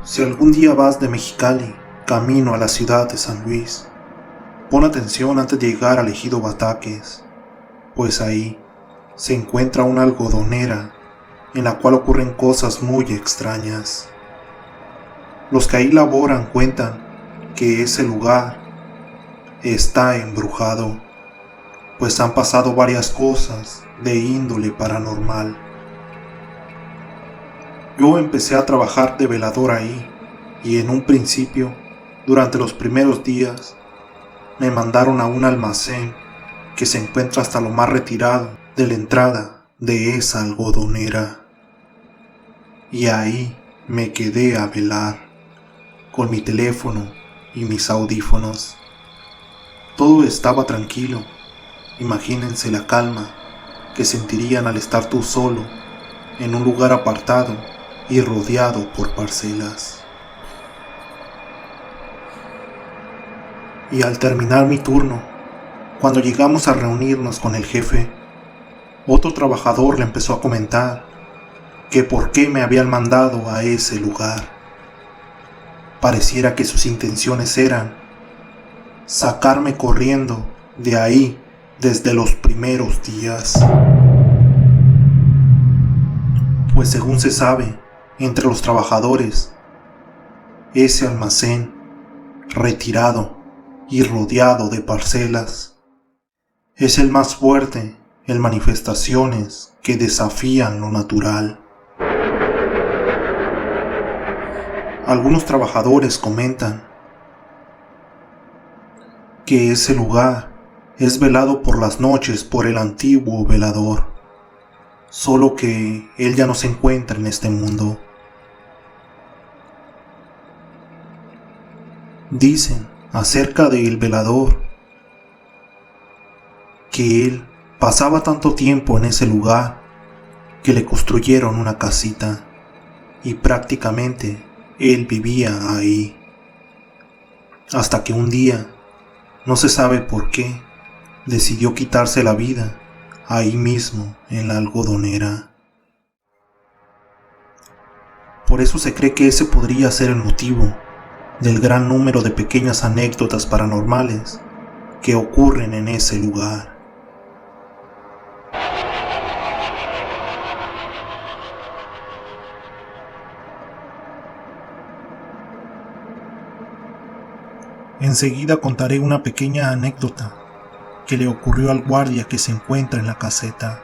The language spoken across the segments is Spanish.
Si algún día vas de Mexicali camino a la ciudad de San Luis, pon atención antes de llegar al ejido Bataques, pues ahí se encuentra una algodonera en la cual ocurren cosas muy extrañas. Los que ahí laboran cuentan que ese lugar está embrujado, pues han pasado varias cosas de índole paranormal. Yo empecé a trabajar de velador ahí y en un principio, durante los primeros días, me mandaron a un almacén que se encuentra hasta lo más retirado de la entrada de esa algodonera. Y ahí me quedé a velar, con mi teléfono y mis audífonos. Todo estaba tranquilo. Imagínense la calma que sentirían al estar tú solo en un lugar apartado y rodeado por parcelas. Y al terminar mi turno, cuando llegamos a reunirnos con el jefe, otro trabajador le empezó a comentar que por qué me habían mandado a ese lugar. Pareciera que sus intenciones eran sacarme corriendo de ahí desde los primeros días. Pues según se sabe, entre los trabajadores, ese almacén, retirado y rodeado de parcelas, es el más fuerte en manifestaciones que desafían lo natural. Algunos trabajadores comentan que ese lugar es velado por las noches por el antiguo velador, solo que él ya no se encuentra en este mundo. Dicen acerca del velador que él pasaba tanto tiempo en ese lugar que le construyeron una casita y prácticamente él vivía ahí. Hasta que un día, no se sabe por qué, decidió quitarse la vida ahí mismo en la algodonera. Por eso se cree que ese podría ser el motivo del gran número de pequeñas anécdotas paranormales que ocurren en ese lugar. Enseguida contaré una pequeña anécdota que le ocurrió al guardia que se encuentra en la caseta.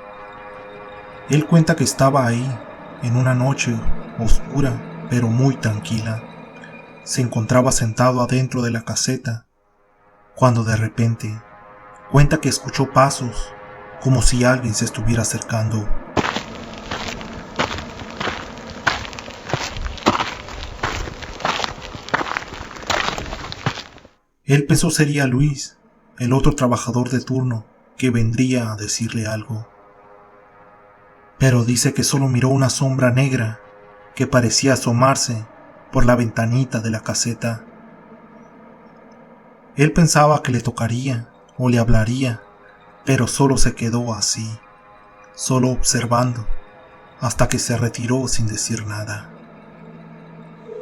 Él cuenta que estaba ahí en una noche oscura pero muy tranquila. Se encontraba sentado adentro de la caseta cuando de repente cuenta que escuchó pasos como si alguien se estuviera acercando. Él pensó sería Luis, el otro trabajador de turno, que vendría a decirle algo. Pero dice que solo miró una sombra negra que parecía asomarse por la ventanita de la caseta. Él pensaba que le tocaría o le hablaría, pero solo se quedó así, solo observando, hasta que se retiró sin decir nada.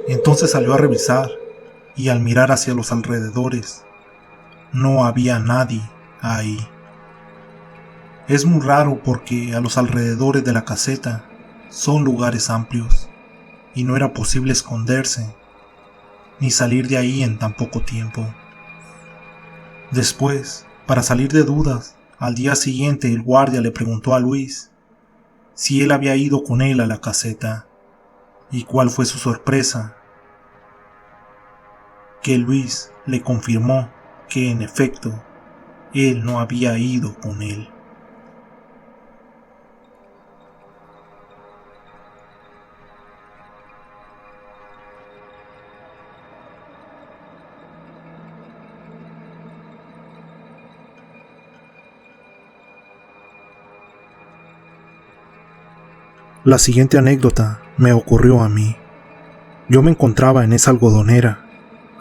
Entonces salió a revisar y al mirar hacia los alrededores, no había nadie ahí. Es muy raro porque a los alrededores de la caseta son lugares amplios y no era posible esconderse ni salir de ahí en tan poco tiempo. Después, para salir de dudas, al día siguiente el guardia le preguntó a Luis si él había ido con él a la caseta, y cuál fue su sorpresa, que Luis le confirmó que en efecto él no había ido con él. La siguiente anécdota me ocurrió a mí. Yo me encontraba en esa algodonera,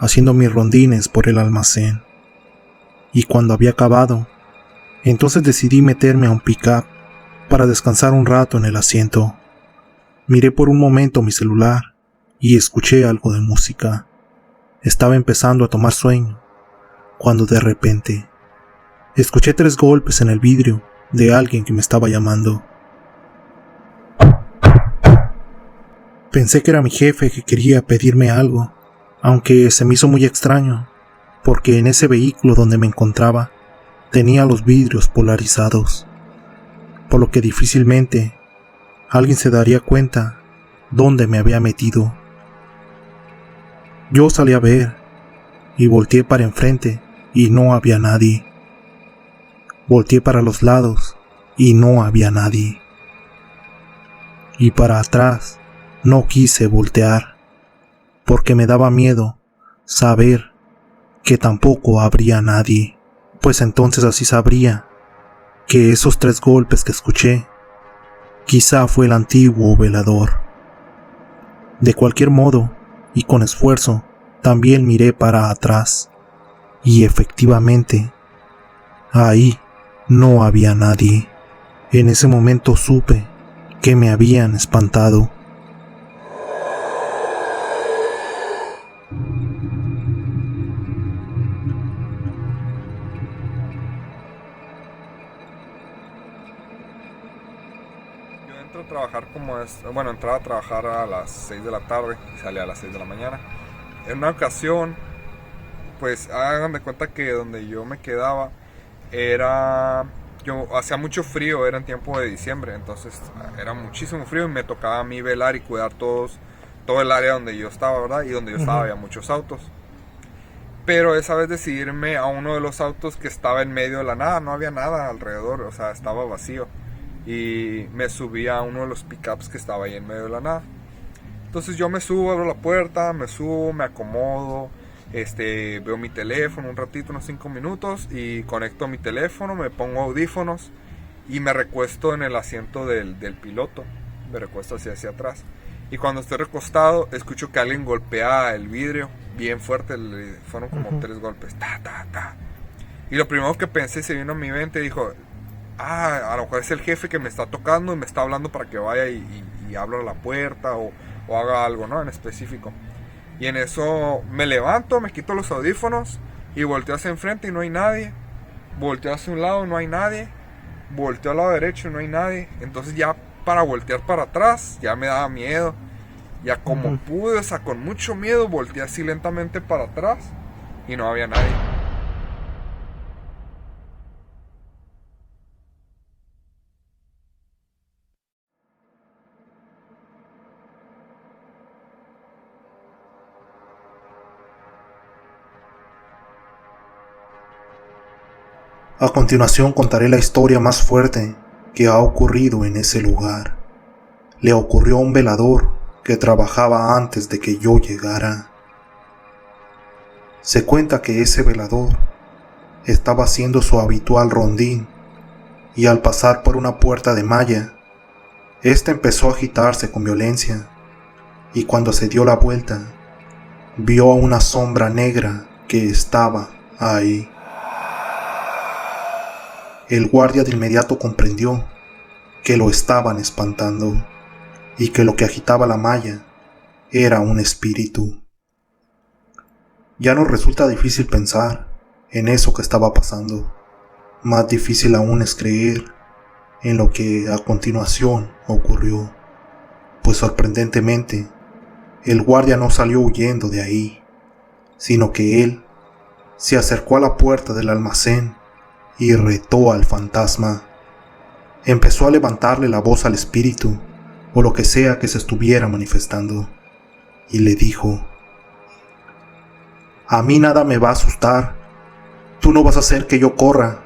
haciendo mis rondines por el almacén. Y cuando había acabado, entonces decidí meterme a un pick-up para descansar un rato en el asiento. Miré por un momento mi celular y escuché algo de música. Estaba empezando a tomar sueño, cuando de repente escuché 3 golpes en el vidrio de alguien que me estaba llamando. Pensé que era mi jefe que quería pedirme algo, aunque se me hizo muy extraño, porque en ese vehículo donde me encontraba tenía los vidrios polarizados, por lo que difícilmente alguien se daría cuenta dónde me había metido. Yo salí a ver y volteé para enfrente y no había nadie. Volteé para los lados y no había nadie. Y para atrás no quise voltear, porque me daba miedo saber que tampoco habría nadie, pues entonces así sabría que esos 3 golpes que escuché quizá fue el antiguo velador. De cualquier modo, y con esfuerzo, también miré para atrás, y efectivamente, ahí no había nadie. En ese momento supe que me habían espantado. Entraba a trabajar a las 6 de la tarde y salía a las 6 de la mañana. En una ocasión, pues hagan de cuenta que donde yo me quedaba hacía mucho frío, era en tiempo de diciembre, entonces era muchísimo frío y me tocaba a mí velar y cuidar todo el área donde yo estaba, ¿verdad? Y donde yo estaba había muchos autos. Pero esa vez decidí irme a uno de los autos que estaba en medio de la nada, no había nada alrededor, o sea, estaba vacío. Y me subí a uno de los pickups que estaba ahí en medio de la nada. Entonces yo me subo, abro la puerta, me acomodo, veo mi teléfono un ratito, unos 5 minutos, y conecto mi teléfono, me pongo audífonos y me recuesto en el asiento del piloto. Me recuesto hacia atrás. Y cuando estoy recostado, escucho que alguien golpea el vidrio bien fuerte. Fueron como 3 golpes. Ta, ta, ta. Y lo primero que pensé, se vino a mi mente, dijo: a lo mejor es el jefe que me está tocando y me está hablando para que vaya y abra la puerta o haga algo, ¿no? En específico. Y en eso me levanto, me quito los audífonos y volteo hacia enfrente y no hay nadie. Volteo hacia un lado, no hay nadie. Volteo al lado derecho y no hay nadie. Entonces ya para voltear para atrás ya me daba miedo. Ya como pude, o sea, con mucho miedo, volteé así lentamente para atrás y no había nadie. A continuación contaré la historia más fuerte que ha ocurrido en ese lugar. Le ocurrió a un velador que trabajaba antes de que yo llegara. Se cuenta que ese velador estaba haciendo su habitual rondín y al pasar por una puerta de malla, ésta empezó a agitarse con violencia y cuando se dio la vuelta, vio a una sombra negra que estaba ahí. El guardia de inmediato comprendió que lo estaban espantando y que lo que agitaba la malla era un espíritu. Ya nos resulta difícil pensar en eso que estaba pasando. Más difícil aún es creer en lo que a continuación ocurrió, pues sorprendentemente el guardia no salió huyendo de ahí, sino que él se acercó a la puerta del almacén y retó al fantasma. Empezó a levantarle la voz al espíritu o lo que sea que se estuviera manifestando y le dijo: a mí nada me va a asustar, tú no vas a hacer que yo corra,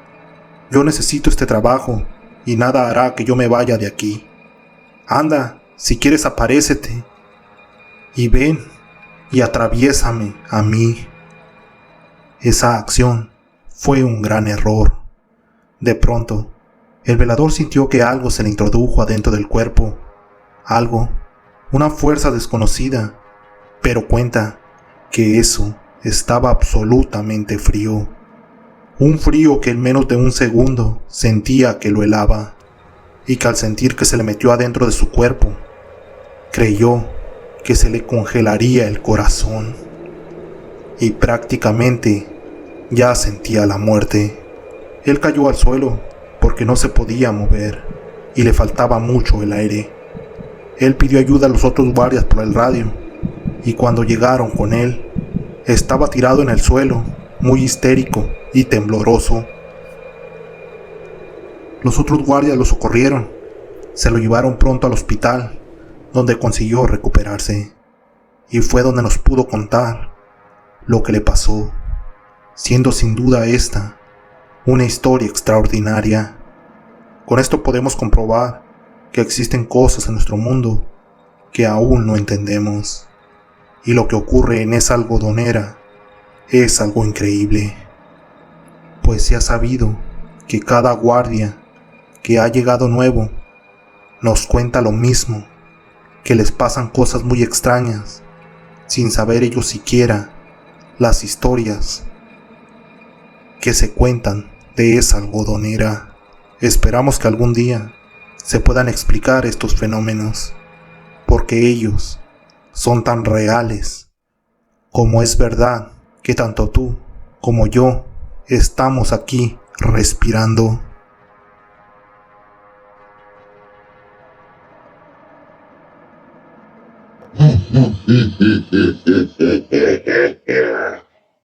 yo necesito este trabajo y nada hará que yo me vaya de aquí. Anda, si quieres aparécete y ven y atraviésame a mí. Esa acción fue un gran error. De pronto, el velador sintió que algo se le introdujo adentro del cuerpo. Algo, una fuerza desconocida, pero cuenta que eso estaba absolutamente frío. Un frío que en menos de un segundo sentía que lo helaba, y que al sentir que se le metió adentro de su cuerpo, creyó que se le congelaría el corazón y prácticamente ya sentía la muerte. Él cayó al suelo porque no se podía mover y le faltaba mucho el aire. Él pidió ayuda a los otros guardias por el radio y cuando llegaron con él, estaba tirado en el suelo, muy histérico y tembloroso. Los otros guardias lo socorrieron, se lo llevaron pronto al hospital, donde consiguió recuperarse, y fue donde nos pudo contar lo que le pasó, siendo sin duda esta una historia extraordinaria. Con esto podemos comprobar que existen cosas en nuestro mundo que aún no entendemos, y lo que ocurre en esa algodonera es algo increíble, pues se ha sabido que cada guardia que ha llegado nuevo nos cuenta lo mismo, que les pasan cosas muy extrañas, sin saber ellos siquiera las historias que se cuentan de esa algodonera. Esperamos que algún día se puedan explicar estos fenómenos, porque ellos son tan reales como es verdad que tanto tú como yo estamos aquí respirando.